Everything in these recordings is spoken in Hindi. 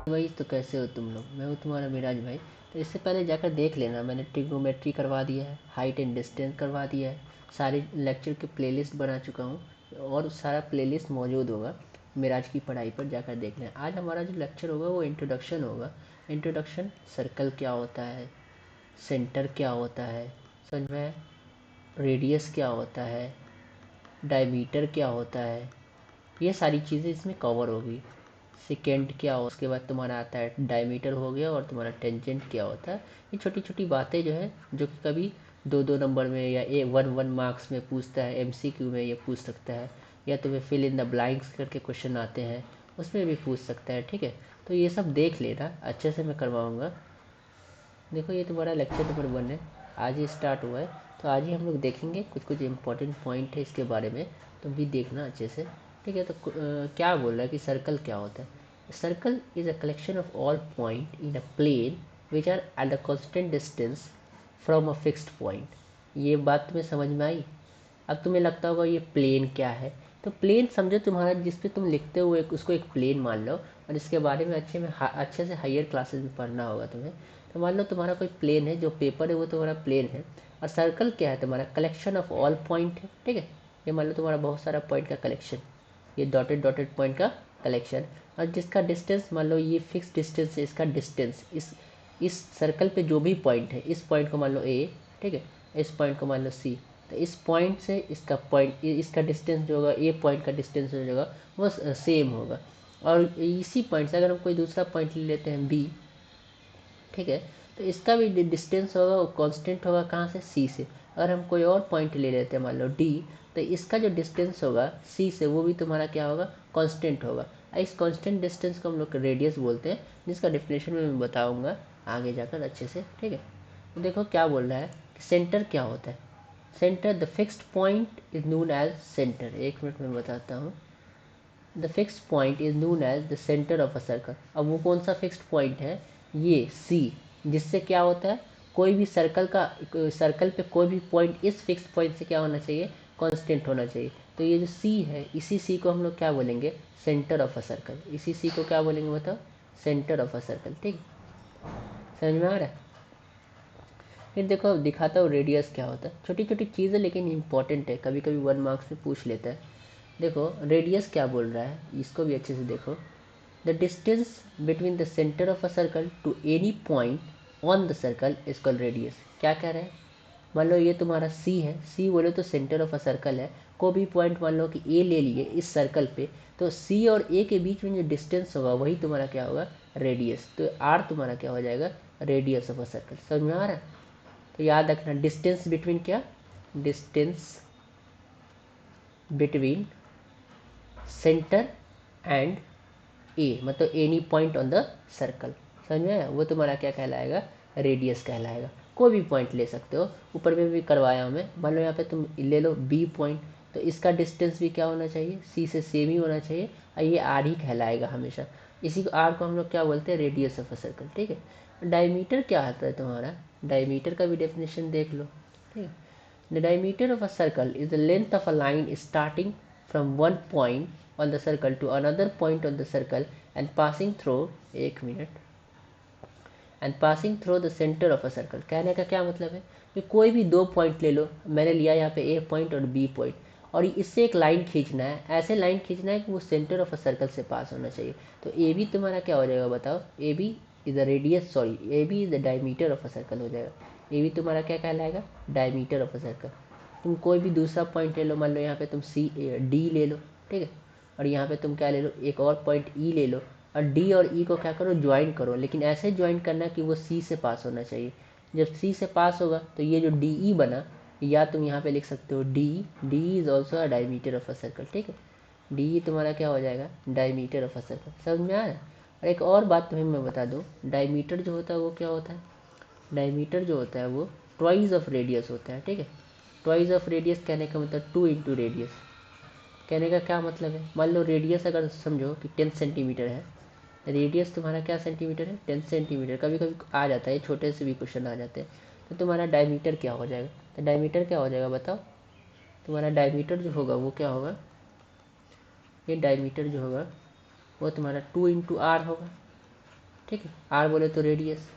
भाई तो कैसे हो तुम लोग। मैं हूँ तुम्हारा मिराज भाई। तो इससे पहले जाकर देख लेना, मैंने ट्रिग्नोमेट्री करवा दिया है, हाइट एंड डिस्टेंस करवा दिया है, सारे लेक्चर के प्लेलिस्ट बना चुका हूँ और सारा प्लेलिस्ट मौजूद होगा मिराज की पढ़ाई पर, जाकर देख लें। आज हमारा जो लेक्चर होगा वो इंट्रोडक्शन होगा। इंट्रोडक्शन, सर्कल क्या होता है, सेंटर क्या होता है, समझ में, रेडियस क्या होता है, डायमीटर क्या होता है, ये सारी चीज़ें इसमें कवर होगी। सेकेंड क्या हो, उसके बाद तुम्हारा आता है डायमीटर हो गया, और तुम्हारा टेंजेंट क्या होता है। ये छोटी छोटी बातें जो है, जो कि कभी 2-2 नंबर में या 1-1 मार्क्स में पूछता है, एमसीक्यू में ये पूछ सकता है, या तुम्हें फिल इन द ब्लैंक्स करके क्वेश्चन आते हैं उसमें भी पूछ सकता है। ठीक है, तो ये सब देख लेना, अच्छे से मैं करवाऊँगा। देखो ये तुम्हारा लेक्चर नंबर 1 है, आज ही स्टार्ट हुआ है। तो आज ही हम लोग देखेंगे, कुछ कुछ इंपॉर्टेंट पॉइंट है इसके बारे में, तुम भी देखना अच्छे से। ठीक है, तो क्या बोल रहा है कि सर्कल क्या होता है। Circle is a collection of all point in a plane which are at a constant distance from a fixed point. ये बात तुम्हें समझ में आई। अब तुम्हें लगता होगा ये प्लेन क्या है। तो प्लेन समझो तुम्हारा, जिस पे तुम लिखते हो उसको एक प्लेन मान लो, और इसके बारे में अच्छे से हायर क्लासेस में पढ़ना होगा तुम्हें। तो मान लो तुम्हारा कोई प्लेन है, जो पेपर है वो तुम्हारा प्लेन है, और सर्कल क्या है तुम्हारा, कलेक्शन ऑफ ऑल पॉइंट है। ठीक है, ये मान लो तुम्हारा बहुत सारा पॉइंट का कलेक्शन, ये डॉटेड डॉटेड पॉइंट का कलेक्शन, और जिसका डिस्टेंस मान लो ये फिक्स डिस्टेंस है, इसका डिस्टेंस इस सर्कल पे जो भी पॉइंट है, इस पॉइंट को मान लो ए, ठीक है, इस पॉइंट को मान लो सी, तो इस पॉइंट से इसका पॉइंट, इसका डिस्टेंस जो होगा, ए पॉइंट का डिस्टेंस जो होगा वो सेम होगा। और इसी पॉइंट से अगर हम कोई दूसरा पॉइंट ले लेते हैं बी, ठीक है, तो इसका भी डिस्टेंस होगा वो कांस्टेंट होगा, कहाँ से, सी से। अगर हम कोई और पॉइंट ले लेते हैं मान लो डी, तो इसका जो डिस्टेंस होगा सी से, वो भी तुम्हारा क्या होगा, कांस्टेंट होगा। इस कांस्टेंट डिस्टेंस को हम लोग रेडियस बोलते हैं, जिसका डेफिनेशन में मैं बताऊंगा आगे जाकर अच्छे से। ठीक है, तो देखो क्या बोल रहा है कि सेंटर क्या होता है। Centre, the fixed point is known as centre. एक मिनट में बताता हूँ। The fixed point is known as the centre of a circle. अब वो कौन सा फिक्स्ड पॉइंट है, ये सी, जिससे क्या होता है, कोई भी सर्कल पे कोई भी पॉइंट इस फिक्स्ड पॉइंट से क्या होना चाहिए, कांस्टेंट होना चाहिए। तो ये जो सी है, इसी सी को हम लोग क्या बोलेंगे, सेंटर ऑफ अ सर्कल। इसी सी को क्या बोलेंगे बताओ, सेंटर ऑफ अ सर्कल। ठीक, समझ में आ रहा है। फिर देखो अब दिखाता हूँ रेडियस क्या होता है। छोटी छोटी चीज़ें लेकिन इंपॉर्टेंट है, कभी कभी 1 मार्क्स में पूछ लेता है। देखो रेडियस क्या बोल रहा है, इसको भी अच्छे से देखो। The distance between the centre of a circle to any point on the circle is called radius. क्या कह रहे हैं, मान लो ये तुम्हारा सी है, सी बोले तो सेंटर ऑफ अ सर्कल है, को भी पॉइंट मान लो कि ए ले लिए इस सर्कल पे, तो सी और ए के बीच में जो डिस्टेंस होगा वही तुम्हारा क्या होगा, रेडियस। तो आर तुम्हारा क्या हो जाएगा, रेडियस ऑफ अ सर्कल। समझ में आ रहा है। तो याद रखना, डिस्टेंस बिटवीन क्या, डिस्टेंस बिटवीन सेंटर एंड ए, मतलब any point on the circle. समझ में आया, वो तुम्हारा क्या कहलाएगा, रेडियस कहलाएगा। कोई भी पॉइंट ले सकते हो, ऊपर में भी करवाया हूँ मैं। मान लो यहाँ पे तुम ले लो बी पॉइंट, तो इसका डिस्टेंस भी क्या होना चाहिए, सी से सेम ही होना चाहिए, और ये आर ही कहलाएगा हमेशा। इसी को, आर को हम लोग क्या बोलते हैं, रेडियस ऑफ अ सर्कल। ठीक है, डायमीटर क्या आता है तुम्हारा, डायमीटर का भी डेफिनेशन देख लो। ठीक है, the diameter of a circle is the length of a line starting from one point on the circle to another point on the circle and passing through, एक minute, and passing through the centre of a circle. कहने का क्या मतलब है कि कोई भी दो पॉइंट ले लो, मैंने लिया यहाँ पे ए पॉइंट और बी पॉइंट, और इससे एक लाइन खींचना है, ऐसे लाइन खींचना है कि वो सेंटर ऑफ अ सर्कल से पास होना चाहिए। तो ए बी तुम्हारा क्या हो जाएगा बताओ, A B is the radius, sorry A B is the diameter of a circle हो जाएगा। ए बी तुम्हारा क्या कहलाएगा, डायमीटर ऑफ अ सर्कल। तुम कोई भी दूसरा पॉइंट ले लो, मान लो यहाँ पे तुम सी डी ले लो, ठीक है, और यहाँ पे तुम क्या ले लो, एक और पॉइंट ई ले लो, और डी और ई को क्या करो, ज्वाइन करो, लेकिन ऐसे ज्वाइन करना कि वो सी से पास होना चाहिए। जब सी से पास होगा तो ये जो डी ई बना, या तुम यहाँ पे लिख सकते हो D, D is also a diameter of a circle. ठीक है, डी ई तुम्हारा क्या हो जाएगा, डायमीटर ऑफ अ सर्कल। समझ में आ रहा है। और एक और बात तुम्हें मैं बता दूँ, डायमीटर जो होता है वो क्या होता है, डायमीटर जो होता है वो ट्वाइस ऑफ रेडियस होता है। ठीक है, ट्वाइस ऑफ रेडियस कहने का मतलब 2 × रेडियस। कहने का क्या मतलब है, मान लो रेडियस अगर समझो कि 10 सेंटीमीटर है, रेडियस तुम्हारा क्या सेंटीमीटर है, 10 सेंटीमीटर। कभी कभी आ जाता है, छोटे से भी क्वेश्चन आ जाते हैं। तो तुम्हारा डायमीटर क्या हो जाएगा, तो डायमीटर क्या हो जाएगा बताओ, तुम्हारा डायमीटर जो होगा वो क्या होगा, ये डायमीटर जो होगा वो तुम्हारा 2 × r होगा। ठीक है। आर बोले तो रेडियस,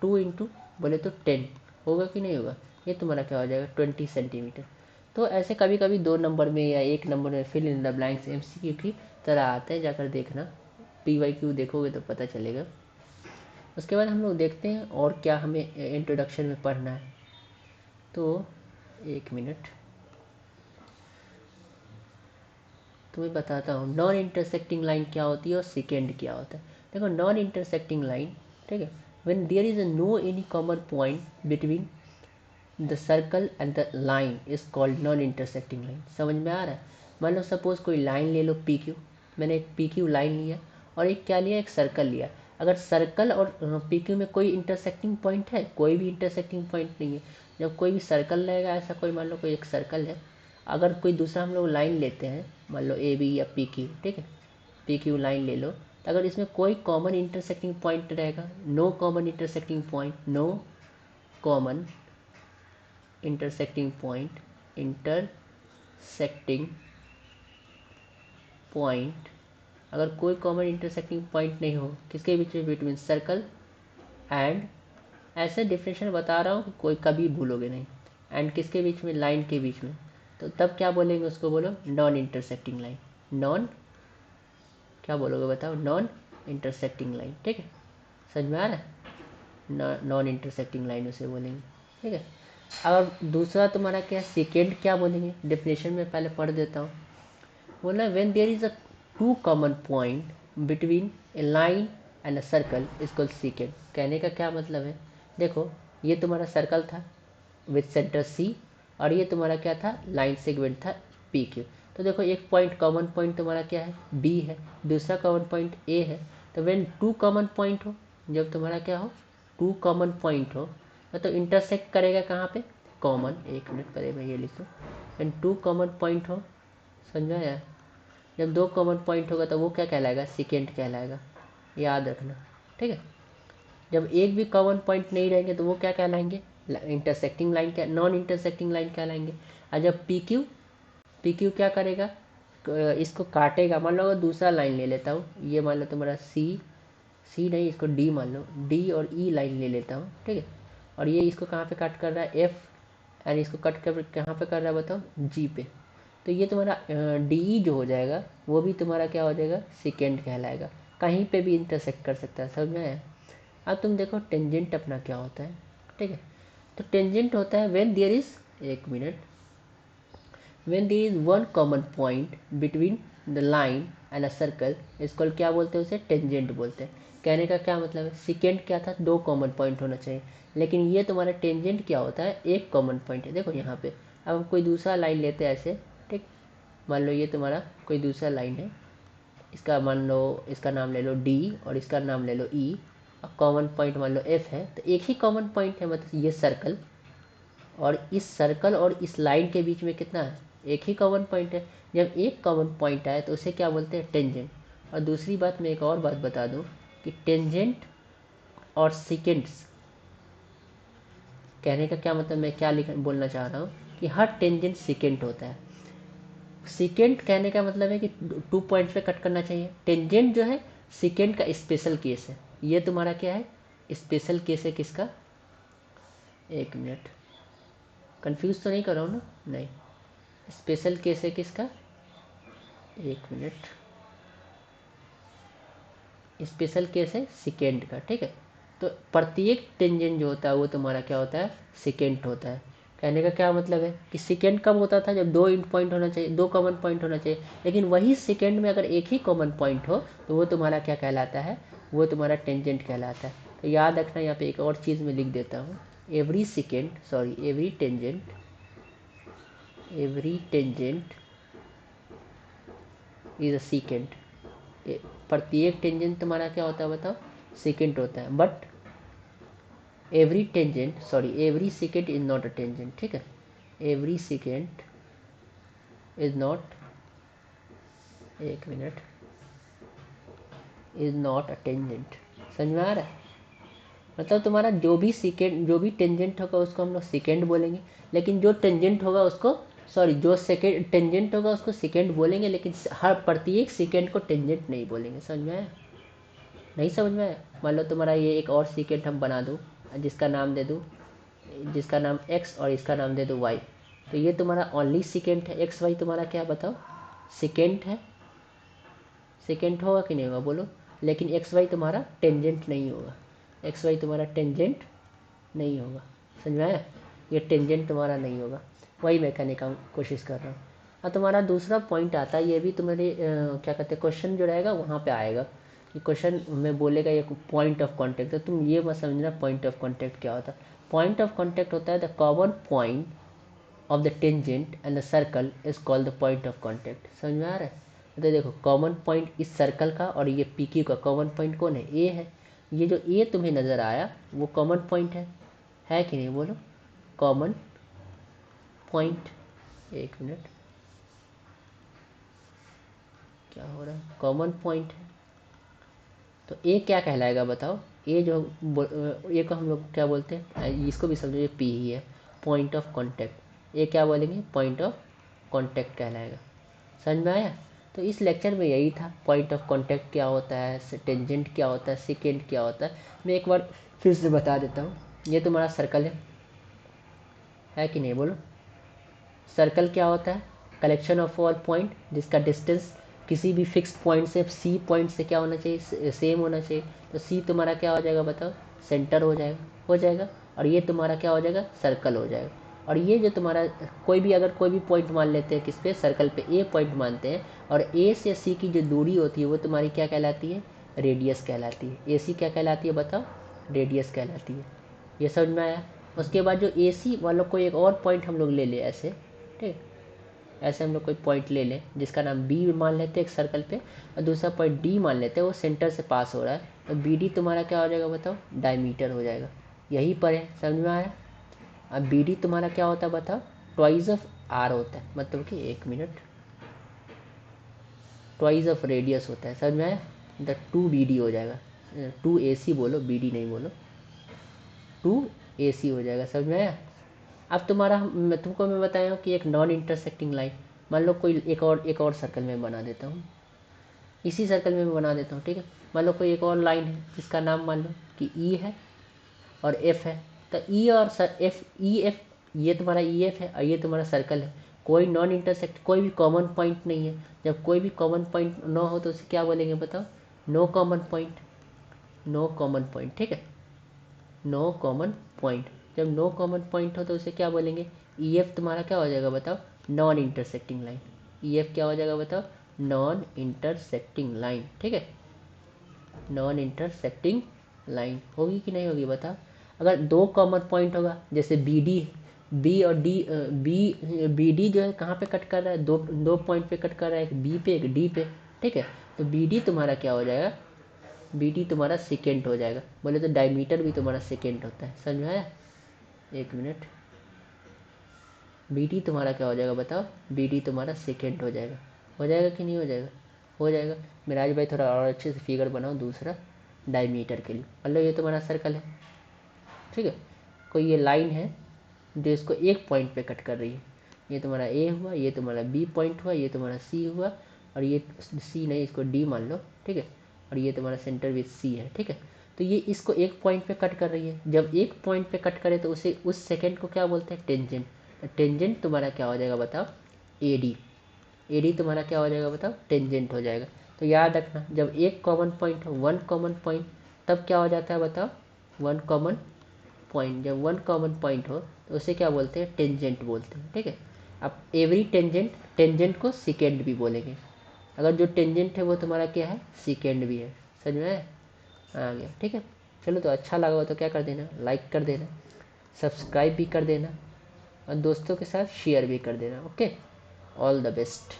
2 इंटू बोले तो 10 होगा कि नहीं होगा, ये तुम्हारा क्या हो जाएगा 20 सेंटीमीटर। तो ऐसे कभी कभी 2 नंबर में या 1 नंबर में fill in the blanks MCQ की तरह आते हैं, जाकर देखना, PYQ देखोगे तो पता चलेगा। उसके बाद हम लोग देखते हैं और क्या हमें इंट्रोडक्शन में पढ़ना है। तो 1 मिनट तुम्हें बताता हूँ नॉन इंटरसेक्टिंग लाइन क्या होती है और सेकेंड क्या होता है। देखो नॉन इंटरसेक्टिंग लाइन, ठीक है, when there is no any common point between the circle and the line is called non intersecting line. समझ में आ रहा है। मान लो सपोज कोई लाइन ले लो PQ, मैंने एक PQ लाइन लिया और एक क्या लिया, एक सर्कल लिया। अगर सर्कल और PQ में कोई इंटरसेक्टिंग पॉइंट है, कोई भी इंटरसेक्टिंग पॉइंट नहीं है। जब कोई भी सर्कल रहेगा ऐसा, कोई मान लो कोई एक सर्कल है, अगर कोई दूसरा हम लोग लाइन लेते हैं, मान लो AB या PQ, ठीक है, PQ लाइन ले लो, तो अगर इसमें कोई कॉमन इंटरसेक्टिंग पॉइंट रहेगा, no common intersecting point, no common intersecting point, intersecting point, अगर कोई कॉमन इंटरसेक्टिंग पॉइंट नहीं हो किसके बीच में, बिटवीन सर्कल एंड, ऐसे डिफरेंशियल बता रहा हूँ कि कोई कभी भूलोगे नहीं, एंड किसके बीच में, लाइन के बीच में, तो तब क्या बोलेंगे उसको, बोलो नॉन इंटरसेक्टिंग लाइन। नॉन क्या बोलोगे बताओ, नॉन इंटरसेक्टिंग लाइन, ठीक है, समझ में आ रहा है, नॉन इंटरसेक्टिंग लाइन उसे बोलेंगे, ठीक है। अगर दूसरा तुम्हारा क्या है, सेकेंड क्या बोलेंगे, डेफिनेशन में पहले पढ़ देता हूँ। बोला when there is a two common point between a line and a circle is called second. कहने का क्या मतलब है, देखो ये तुम्हारा सर्कल था विथ सेंटर C, और ये तुम्हारा क्या था, लाइन सेगमेंट था PQ। तो देखो एक पॉइंट कॉमन पॉइंट तुम्हारा क्या है, B है, दूसरा कॉमन पॉइंट A है। तो व्हेन टू कॉमन पॉइंट हो, जब तुम्हारा क्या हो, टू कॉमन पॉइंट हो, तो इंटरसेक्ट करेगा कहाँ पे, कॉमन, 1 मिनट पहले मैं ये लिखूँ, व्हेन टू कॉमन पॉइंट हो, समझ में आया। जब 2 कॉमन पॉइंट होगा तो वो क्या कहलाएगा, सेकेंड कहलाएगा, याद रखना, ठीक है। जब एक भी कॉमन पॉइंट नहीं रहेंगे तो वो क्या कहलाएंगे, इंटरसेक्टिंग लाइन, क्या नॉन इंटरसेक्टिंग लाइन कहलाएंगे। और जब PQ क्या करेगा, इसको काटेगा। मान लो अगर दूसरा लाइन ले लेता हूँ, ये मान लो तुम्हारा सी नहीं, इसको D मान लो, D और E लाइन ले लेता हूँ, ठीक है, और ये इसको कहाँ पे कट कर रहा है, F, एंड इसको कट कर कहाँ पे कर रहा है बताओ, G पे। तो ये तुम्हारा DE जो हो जाएगा वो भी तुम्हारा क्या हो जाएगा, सेकेंड कहलाएगा, कहीं पे भी इंटरसेक्ट कर सकता है, समझ में आया। अब तुम देखो टेंजेंट अपना क्या होता है, ठीक है। तो टेंजेंट होता है when there is, 1 minute, when there is one common point between the line and a circle is called, क्या बोलते हैं उसे, टेंजेंट बोलते हैं। कहने का क्या मतलब है, सेकेंड क्या था, 2 कॉमन पॉइंट होना चाहिए, लेकिन ये तुम्हारा टेंजेंट क्या होता है, 1 कॉमन पॉइंट है। देखो यहाँ पे अब हम कोई दूसरा लाइन लेते हैं ऐसे, ठीक, मान लो ये तुम्हारा कोई दूसरा लाइन है, इसका मान लो, इसका नाम ले लो D और इसका नाम ले लो E, और कॉमन पॉइंट मान लो F है, तो एक ही कॉमन पॉइंट है, मतलब ये सर्कल, और इस सर्कल और इस लाइन के बीच में कितना है, एक ही कॉमन पॉइंट है। जब एक कॉमन पॉइंट आए तो उसे क्या बोलते हैं, टेंजेंट। और दूसरी बात मैं एक और बात बता दूं कि टेंजेंट और सेकेंड्स, कहने का क्या मतलब, मैं क्या बोलना चाह रहा हूँ कि हर टेंजेंट सेकेंड होता है। सेकेंड कहने का मतलब है कि 2 पॉइंट्स पे कट करना चाहिए। टेंजेंट जो है सेकेंड का स्पेशल केस है, ये तुम्हारा क्या है, स्पेशल केस है किसका, 1 मिनट, कंफ्यूज तो नहीं कर रहा हूँ ना, नहीं, स्पेशल केस है किसका, 1 मिनट, स्पेशल केस है सेकेंड का, ठीक है। तो प्रत्येक टेंजेंट जो होता है वो तुम्हारा क्या होता है, सेकेंड होता है। कहने का क्या मतलब है कि सेकेंड कब होता था, जब 2 पॉइंट होना चाहिए, 2 कॉमन पॉइंट होना चाहिए, लेकिन वही सेकेंड में अगर एक ही कॉमन पॉइंट हो तो वो तुम्हारा क्या कहलाता है, वो तुम्हारा टेंजेंट कहलाता है। तो याद रखना, यहाँ पे एक और चीज़ मैं लिख देता हूँ, every second, sorry every tangent is a second. प्रत्येक टेंजेंट तुम्हारा क्या होता है बताओ, सेकेंड होता है, but every tangent, sorry every second is not a tangent, ठीक है, every second is not, 1 minute, is not a tangent. समझ में आ रहा है, मतलब तुम्हारा जो भी सेकेंड, जो भी टेंजेंट होगा उसको हम लोग सेकेंड बोलेंगे, लेकिन जो टेंजेंट होगा उसको, सॉरी जो सेकेंड टेंजेंट होगा उसको सेकेंड बोलेंगे, लेकिन हर प्रत्येक सेकेंड को टेंजेंट नहीं बोलेंगे। समझ में आया, नहीं समझ में आया? मान लो तुम्हारा ये एक और सीकेंट हम बना दूँ, जिसका नाम दे दूँ, जिसका नाम x और इसका नाम दे दो y। तो ये तुम्हारा ओनली सीकेंट है, एक्स वाई तुम्हारा क्या बताओ सीकेंट है, सीकेंट होगा कि नहीं होगा बोलो। लेकिन एक्स वाई तुम्हारा टेंजेंट नहीं होगा, एक्स वाई तुम्हारा टेंजेंट नहीं होगा, समझ में आया? ये टेंजेंट तुम्हारा नहीं होगा, वही मैं कहने का कोशिश कर रहा हूँ। अब तुम्हारा दूसरा पॉइंट आता है, ये भी तुम्हारे क्या कहते हैं क्वेश्चन जो रहेगा वहाँ पे आएगा कि क्वेश्चन में बोलेगा ये पॉइंट ऑफ कॉन्टैक्ट। तो तुम ये मत समझना पॉइंट ऑफ कॉन्टैक्ट क्या होता है। पॉइंट ऑफ कॉन्टैक्ट होता है the common point of the tangent and the circle is called the point of contact. समझ में आ रहा है? तो देखो कॉमन पॉइंट इस सर्कल का और ये पी क्यू का कॉमन पॉइंट कौन है? ए है। ये जो ए तुम्हें नज़र आया वो कॉमन पॉइंट है कि नहीं बोलो? कॉमन पॉइंट, एक मिनट क्या हो रहा है, कॉमन पॉइंट है। तो ए क्या कहलाएगा बताओ? ए जो ए को हम लोग क्या बोलते हैं, इसको भी समझो, ये पी ही है, पॉइंट ऑफ कॉन्टैक्ट। ए क्या बोलेंगे? पॉइंट ऑफ कॉन्टैक्ट कहलाएगा। समझ में आया? तो इस लेक्चर में यही था, पॉइंट ऑफ कॉन्टैक्ट क्या होता है, टेंजेंट क्या होता है, सेकेंड क्या होता है। मैं एक बार फिर से बता देता हूँ। ये तुम्हारा सर्कल है कि नहीं बोलो? सर्कल क्या होता है? कलेक्शन ऑफ ऑल पॉइंट जिसका डिस्टेंस किसी भी फिक्स पॉइंट से सी पॉइंट से क्या होना चाहिए? सेम होना चाहिए। तो सी तुम्हारा क्या हो जाएगा बताओ? सेंटर हो जाएगा। और ये तुम्हारा क्या हो जाएगा? सर्कल हो जाएगा। और ये जो तुम्हारा कोई भी अगर कोई भी पॉइंट मान लेते हैं किस पे? सर्कल पे ए पॉइंट मानते हैं, और ए से सी की जो दूरी होती है वो तुम्हारी क्या कहलाती है? रेडियस कहलाती है। ए सी क्या कहलाती है बताओ? रेडियस कहलाती है। ये समझ में आया? उसके बाद जो ए सी मान लो कोई एक और पॉइंट हम लोग ले ले ऐसे, ठीक, ऐसे हम लोग कोई पॉइंट ले लें जिसका नाम बी मान लेते हैं एक सर्कल पे, और दूसरा पॉइंट डी मान लेते हैं, वो सेंटर से पास हो रहा है। तो बी डी तुम्हारा क्या हो जाएगा बताओ? डायमीटर हो जाएगा। यही पर है, समझ में आया? अब बी डी तुम्हारा क्या होता है बताओ? ट्वाइस ऑफ आर होता है, मतलब कि एक मिनट, ट्वाइस ऑफ रेडियस होता है। समझ में आया? द टू बी डी हो जाएगा, टू ए सी बोलो, बी डी नहीं बोलो, टू ए सी हो जाएगा। समझ में आया? अब तुम्हारा तुमको मैं बताया हूँ कि एक नॉन इंटरसेक्टिंग लाइन, मान लो कोई एक और सर्कल में बना देता हूँ, इसी सर्कल में मैं बना देता हूँ, ठीक है। मान लो कोई एक और लाइन है जिसका नाम मान लो कि ई है और एफ है। तो ई और एफ, ई एफ, ये तुम्हारा ई एफ है और ये तुम्हारा सर्कल है। कोई नॉन इंटरसेक्ट, कोई भी कॉमन पॉइंट नहीं है। जब कोई भी कॉमन पॉइंट ना हो तो उसे क्या बोलेंगे बताओ? No common point, no common point, ठीक है, नो कॉमन पॉइंट। जब नो कॉमन पॉइंट हो तो उसे क्या बोलेंगे? ई एफ तुम्हारा क्या हो जाएगा बताओ? Non intersecting line. E F क्या हो जाएगा बताओ? नॉन इंटरसेक्टिंग लाइन, ठीक है, नॉन इंटरसेक्टिंग लाइन होगी कि नहीं होगी बताओ? अगर दो कॉमन पॉइंट होगा, जैसे बी डी, बी और डी, बी डी जो है कहाँ पे कट कर रहा है? दो दो पॉइंट पे कट कर रहा है, एक बी पे एक डी पे, ठीक है। तो बी डी तुम्हारा क्या हो जाएगा? बी डी तुम्हारा सेकेंड हो जाएगा। बोले तो डायमीटर भी तुम्हारा सेकेंड होता है। समझ में आया? एक मिनट, बी डी तुम्हारा क्या हो जाएगा बताओ? बी डी तुम्हारा सेकेंड हो जाएगा कि नहीं हो जाएगा? हो जाएगा। मिराज भाई थोड़ा और अच्छे से फिगर बनाओ दूसरा डायमीटर के लिए। मतलब ये तुम्हारा सर्कल है, ठीक है, कोई ये लाइन है जो इसको एक पॉइंट पे कट कर रही है। ये तुम्हारा ए हुआ, ये तुम्हारा बी पॉइंट हुआ, ये तुम्हारा सी हुआ, और ये सी नहीं, इसको डी मान लो, ठीक है, और ये तुम्हारा सेंटर विथ सी है, ठीक है। तो ये इसको एक पॉइंट पे कट कर रही है। जब एक पॉइंट पे कट करे तो उसे उस सेकेंड को क्या बोलते हैं? टेंजेंट। टेंजेंट तुम्हारा क्या हो जाएगा बताओ? A D. ए डी तुम्हारा क्या हो जाएगा बताओ? टेंजेंट हो जाएगा। तो याद रखना, जब एक कॉमन पॉइंट हो, वन कॉमन पॉइंट, तब क्या हो जाता है बताओ? One common point. जब वन कॉमन पॉइंट हो तो उसे क्या बोलते हैं? टेंजेंट बोलते हैं, ठीक है। अब एवरी टेंजेंट, टेंजेंट को सेकेंड भी बोलेंगे। अगर जो टेंजेंट है वो तुम्हारा क्या है? सेकेंड भी है। समझ में आ गया? ठीक है, चलो, तो अच्छा लगा हो तो क्या कर देना? लाइक कर देना, सब्सक्राइब भी कर देना, और दोस्तों के साथ शेयर भी कर देना। Okay, all the best.